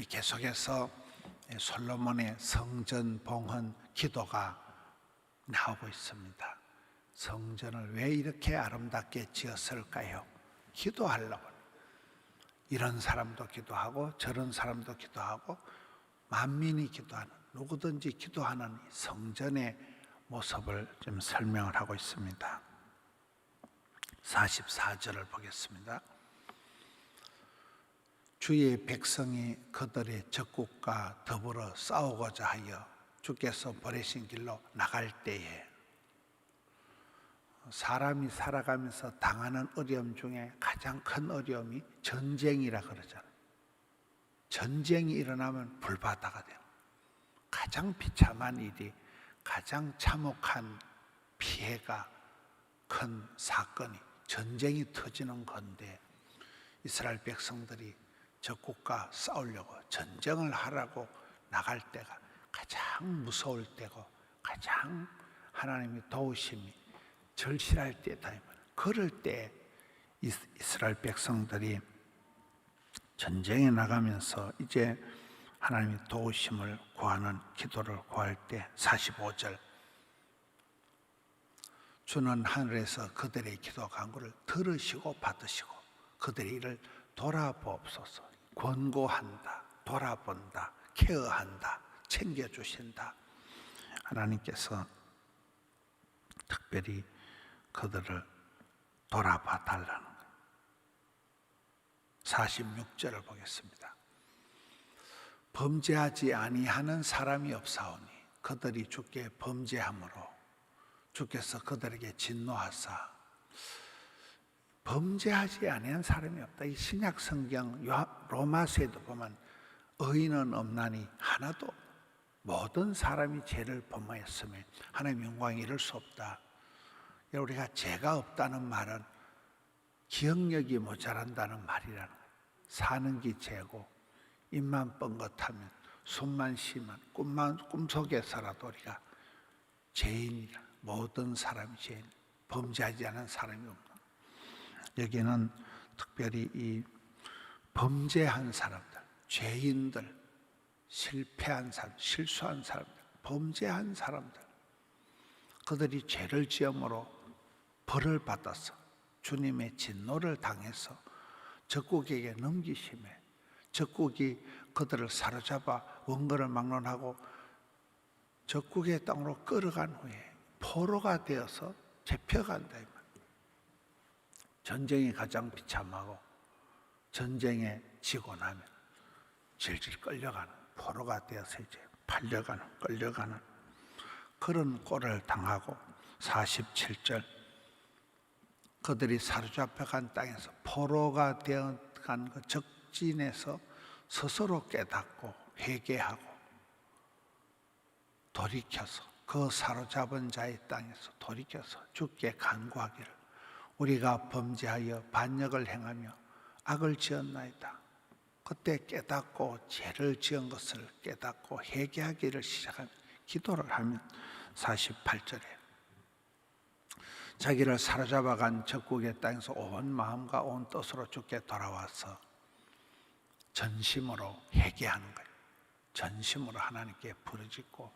계속해서 솔로몬의 성전 봉헌 기도가 나오고 있습니다. 성전을 왜 이렇게 아름답게 지었을까요? 기도하려고. 이런 사람도 기도하고 저런 사람도 기도하고 만민이 기도하는, 누구든지 기도하는 성전의 모습을 좀 설명을 하고 있습니다. 44절을 보겠습니다. 주의 백성이 그들의 적국과 더불어 싸우고자 하여 주께서 보내신 길로 나갈 때에, 사람이 살아가면서 당하는 어려움 중에 가장 큰 어려움이 전쟁이라 그러잖아요. 전쟁이 일어나면 불바다가 돼요. 가장 비참한 일이, 가장 참혹한 피해가, 큰 사건이 전쟁이 터지는 건데, 이스라엘 백성들이 적국과 싸우려고 전쟁을 하라고 나갈 때가 가장 무서울 때고 가장 하나님의 도우심이 절실할 때다. 그럴 때 이스라엘 백성들이 전쟁에 나가면서 이제 하나님의 도우심을 구하는 기도를 구할 때 45절, 주는 하늘에서 그들의 기도 간구를 들으시고 받으시고 그들의 일을 돌아보옵소서. 권고한다, 돌아본다, 케어한다, 챙겨주신다. 하나님께서 특별히 그들을 돌아봐 달라는 거예요. 46절을 보겠습니다. 범죄하지 아니하는 사람이 없사오니 그들이 주께 범죄함으로 주께서 그들에게 진노하사, 범죄하지 아니한 사람이 없다. 이 신약 성경 로마서에도 보면 의인은 없나니 하나도 없다. 모든 사람이 죄를 범하였으며 하나님의 영광에 이를 수 없다. 우리가 죄가 없다는 말은 기억력이 모자란다는 말이라는 거예요. 사는 게 죄고 입만 뻥긋하면 숨만 쉬면 꿈속에서라도 우리가 죄인이라. 모든 사람이 죄인, 범죄하지 않은 사람이 없다. 여기는 특별히 이 범죄한 사람들, 죄인들, 실패한 사람, 실수한 사람들, 범죄한 사람들, 그들이 죄를 지음으로 벌을 받아서 주님의 진노를 당해서 적국에게 넘기심에 적국이 그들을 사로잡아 원거를 막론하고 적국의 땅으로 끌어간 후에 포로가 되어서 잡혀간다. 전쟁이 가장 비참하고 전쟁에 지고 나면 질질 끌려가는, 포로가 되어서 이제 팔려가는, 끌려가는 그런 꼴을 당하고, 47절, 그들이 사로잡혀간 땅에서 포로가 되어간 그 적진에서 스스로 깨닫고 회개하고 돌이켜서 그 사로잡은 자의 땅에서 돌이켜서 주께 간구하기를, 우리가 범죄하여 반역을 행하며 악을 지었나이다. 그때 깨닫고 죄를 지은 것을 깨닫고 회개하기를 시작한 기도를 하면 48절에 자기를 사로잡아간 적국의 땅에서 온 마음과 온 뜻으로 주께 돌아와서 전심으로 회개하는 거예요. 전심으로 하나님께 부르짖고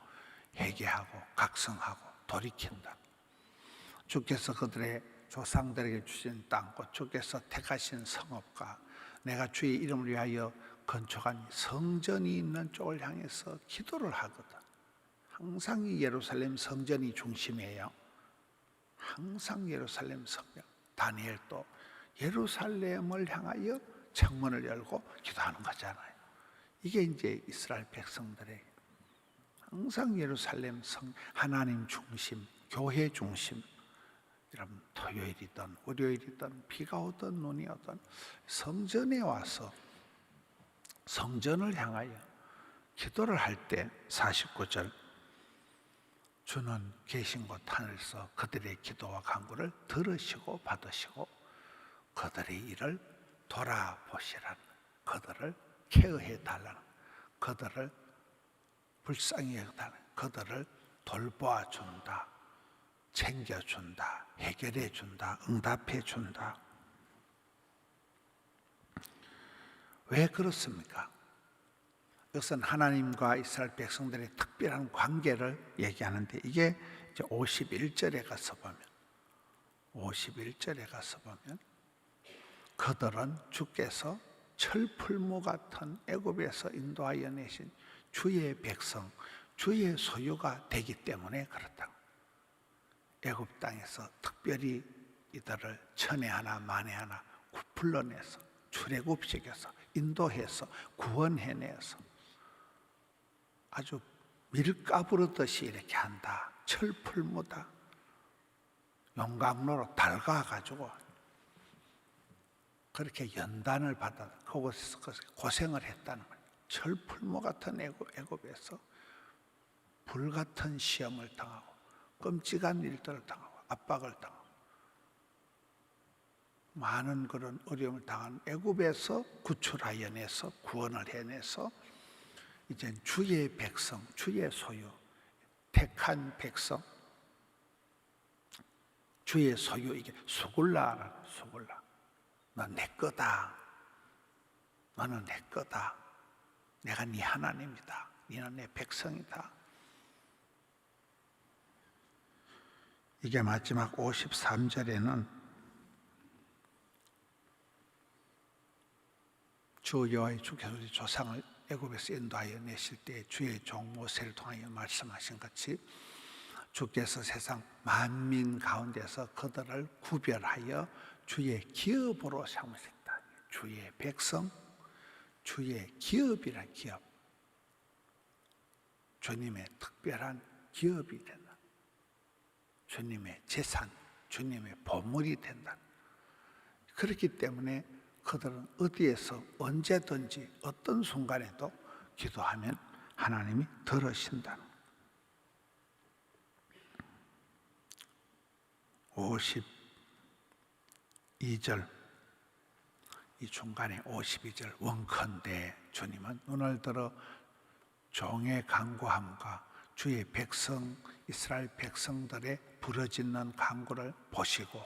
회개하고 각성하고 돌이킨다. 주께서 그들의 조상들에게 주신 땅과 주께서 택하신 성읍과 내가 주의 이름을 위하여 건축한 성전이 있는 쪽을 향해서 기도를 하거든. 항상 이 예루살렘 성전이 중심이에요. 항상 예루살렘 성전. 다니엘도 예루살렘을 향하여 창문을 열고 기도하는 거잖아요. 이게 이제 이스라엘 백성들의 항상 예루살렘 하나님 중심, 교회 중심. 여러분, 토요일이든 월요일이든 비가 오든 눈이 오든 성전에 와서 성전을 향하여 기도를 할 때 49절, 주는 계신 곳 하늘에서 그들의 기도와 간구를 들으시고 받으시고 그들의 일을 돌아보시라는, 그들을 케어해 달라는, 그들을 불쌍히 여겨달라는, 그들을 돌보아 준다, 챙겨준다, 해결해준다, 응답해준다. 왜 그렇습니까? 이것은 하나님과 이스라엘 백성들의 특별한 관계를 얘기하는데, 이게 이제 51절에 가서 보면 그들은 주께서 철풀무 같은 애굽에서 인도하여 내신 주의 백성, 주의 소유가 되기 때문에 그렇다. 애굽 땅에서 특별히 이들을 천에 하나 만에 하나 불러내서 출애굽시켜서 인도해서 구원해내서 아주 밀가부르듯이 이렇게 한다. 철풀무다. 용광로로 달가가지고 그렇게 연단을 받아 그곳에서 고생을 했다는 거예요. 철풀무 같은 애굽에서 불같은 시험을 당하고 끔찍한 일들을 당하고 압박을 당하고 많은 그런 어려움을 당한 애굽에서 구출하여 내서 구원을 해내서 이제 주의 백성, 주의 소유, 택한 백성, 주의 소유, 이게 수굴라. 넌 내 거다. 너는 내 거다. 내가 네 하나님이다. 너는 내 백성이다. 이게 마지막 53절에는 주 여호와의 주께서 우리 조상을 애굽에서 인도하여 내실 때 주의 종 모세를 통하여 말씀하신 같이 주께서 세상 만민 가운데서 그들을 구별하여 주의 기업으로 삼으셨다. 주의 백성, 주의 기업이라 기업. 주님의 특별한 기업이 된다. 주님의 재산, 주님의 보물이 된다. 그렇기 때문에 그들은 어디에서 언제든지 어떤 순간에도 기도하면 하나님이 들으신다. 52절, 이 중간에 52절, 원컨대 주님은 눈을 들어 종의 간구함과 주의 백성 이스라엘 백성들의 부르짖는 간구를 보시고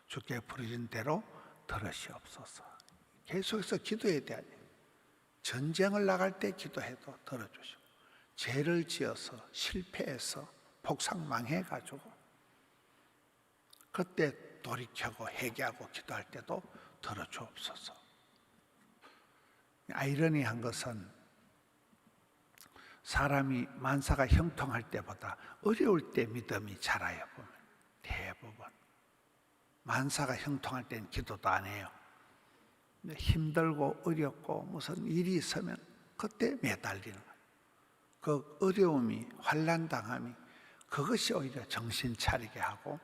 주께 부르짖은 대로 들으시옵소서. 계속해서 기도해야 돼. 전쟁을 나갈 때 기도해도 들어주시고, 죄를 지어서 실패해서 폭삭망해가지고 그때 돌이켜고 회개하고 기도할 때도 들어주옵소서. 아이러니한 것은 사람이 만사가 형통할 때보다 어려울 때 믿음이 자라요. 보면 대부분 만사가 형통할 때는 기도도 안 해요. 근데 힘들고 어렵고 무슨 일이 있으면 그때 매달리는 거예요. 그 어려움이, 환난당함이 그것이 오히려 정신 차리게 하고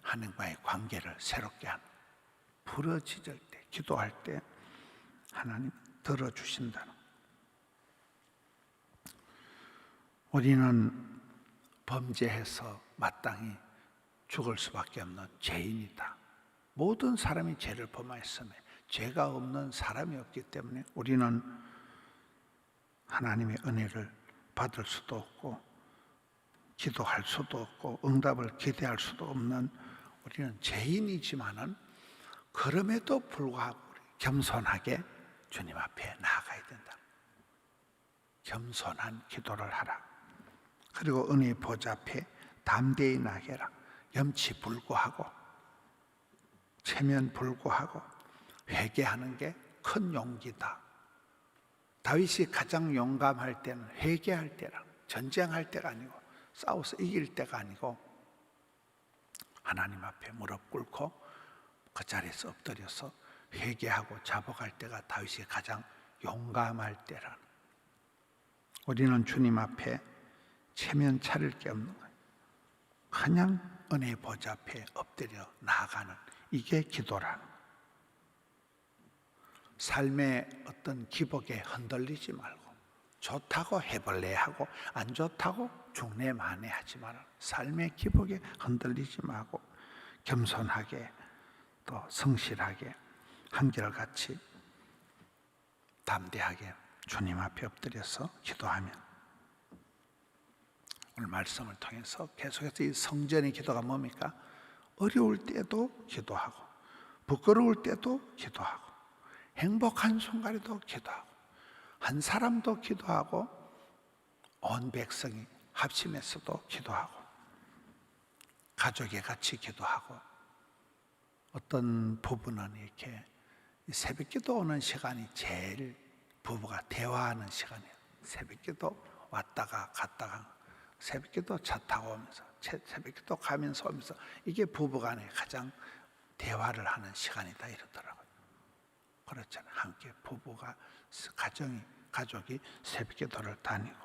하나님과의 관계를 새롭게 하는, 부르짖을 때, 기도할 때 하나님 들어주신다는 거예요. 우리는 범죄해서 마땅히 죽을 수밖에 없는 죄인이다. 모든 사람이 죄를 범하였으며 죄가 없는 사람이 없기 때문에 우리는 하나님의 은혜를 받을 수도 없고 기도할 수도 없고 응답을 기대할 수도 없는 우리는 죄인이지만은 그럼에도 불구하고 겸손하게 주님 앞에 나아가야 된다. 겸손한 기도를 하라. 그리고 은혜의 보좌 앞에 담대히 나아가라. 염치 불구하고 체면 불구하고 회개하는 게 큰 용기다. 다윗이 가장 용감할 때는 회개할 때라, 전쟁할 때가 아니고 싸워서 이길 때가 아니고 하나님 앞에 무릎 꿇고 그 자리에서 엎드려서 회개하고 자복할 때가 다윗이 가장 용감할 때라. 우리는 주님 앞에 체면 차릴 게 없는 거예요. 그냥 은혜의 보좌 앞에 엎드려 나아가는, 이게 기도라는 거예요. 삶의 어떤 기복에 흔들리지 말고 좋다고 해볼래하고 안 좋다고 중내만해하지 마라. 삶의 기복에 흔들리지 말고 겸손하게 또 성실하게 한결같이 담대하게 주님 앞에 엎드려서 기도하면, 오늘 말씀을 통해서 계속해서 이 성전의 기도가 뭡니까? 어려울 때도 기도하고 부끄러울 때도 기도하고 행복한 순간에도 기도하고 한 사람도 기도하고 온 백성이 합심해서도 기도하고 가족이 같이 기도하고 어떤 부부는 이렇게 새벽기도 오는 시간이 제일 부부가 대화하는 시간이에요. 새벽기도 왔다가 갔다가 새벽기도 차 타고 오면서 새벽기도 가면서 오면서 이게 부부간에 가장 대화를 하는 시간이다 이러더라고요. 그렇잖아요. 함께 부부가 가족이 새벽기도를 다니고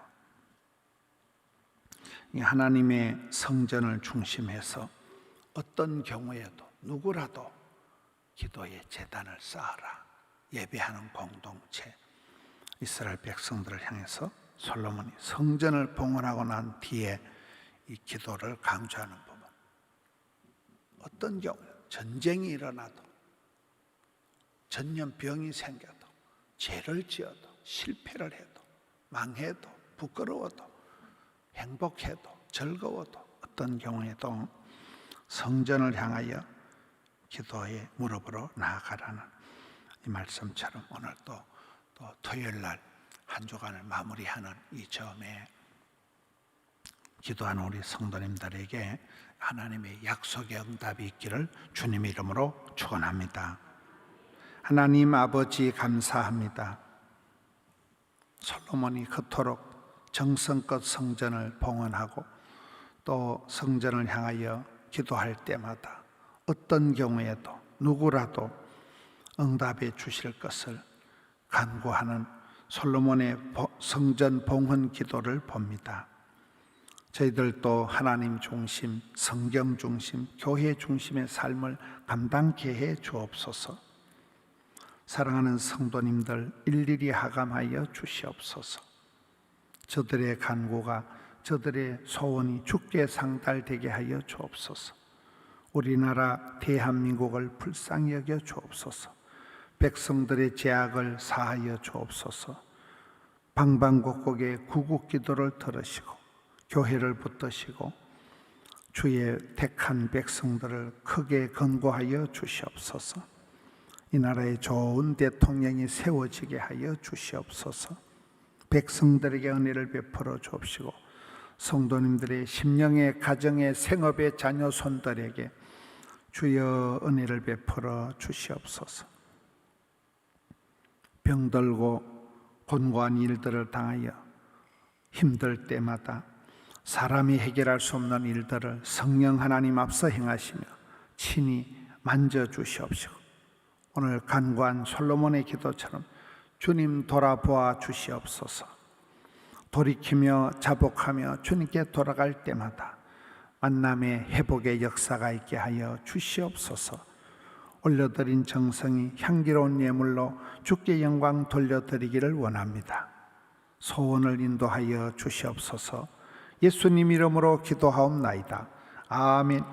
이 하나님의 성전을 중심해서 어떤 경우에도 누구라도 기도의 제단을 쌓아라. 예배하는 공동체. 이스라엘 백성들을 향해서 솔로몬이 성전을 봉헌하고 난 뒤에 이 기도를 강조하는 부분. 어떤 경우 전쟁이 일어나도 전염병이 생겨도 죄를 지어도 실패를 해도 망해도 부끄러워도 행복해도 즐거워도 어떤 경우에도 성전을 향하여 기도의 무릎으로 나아가라는 이 말씀처럼 오늘 또 토요일 날 한 주간을 마무리하는 이 점에 기도하는 우리 성도님들에게 하나님의 약속의 응답이 있기를 주님의 이름으로 축원합니다. 하나님 아버지 감사합니다. 솔로몬이 그토록 정성껏 성전을 봉헌하고 또 성전을 향하여 기도할 때마다 어떤 경우에도 누구라도 응답해 주실 것을 간구하는 솔로몬의 성전 봉헌 기도를 봅니다. 저희들도 하나님 중심, 성경 중심, 교회 중심의 삶을 감당케 해 주옵소서. 사랑하는 성도님들 일일이 하감하여 주시옵소서. 저들의 간구가 저들의 소원이 주께 상달되게 하여 주옵소서. 우리나라 대한민국을 불쌍히 여겨 주옵소서. 백성들의 죄악을 사하여 주옵소서. 방방곡곡의 구국기도를 들으시고 교회를 붙드시고 주의 택한 백성들을 크게 건고하여 주시옵소서. 이 나라에 좋은 대통령이 세워지게 하여 주시옵소서. 백성들에게 은혜를 베풀어 주옵시고 성도님들의 심령의 가정의 생업의 자녀 손들에게 주여 은혜를 베풀어 주시옵소서. 병들고 곤고한 일들을 당하여 힘들 때마다 사람이 해결할 수 없는 일들을 성령 하나님 앞서 행하시며 친히 만져주시옵시고 오늘 간구한 솔로몬의 기도처럼 주님 돌아보아 주시옵소서. 돌이키며 자복하며 주님께 돌아갈 때마다 만남의 회복의 역사가 있게 하여 주시옵소서. 올려드린 정성이 향기로운 예물로 주께 영광 돌려드리기를 원합니다. 소원을 인도하여 주시옵소서. 예수님 이름으로 기도하옵나이다. 아멘.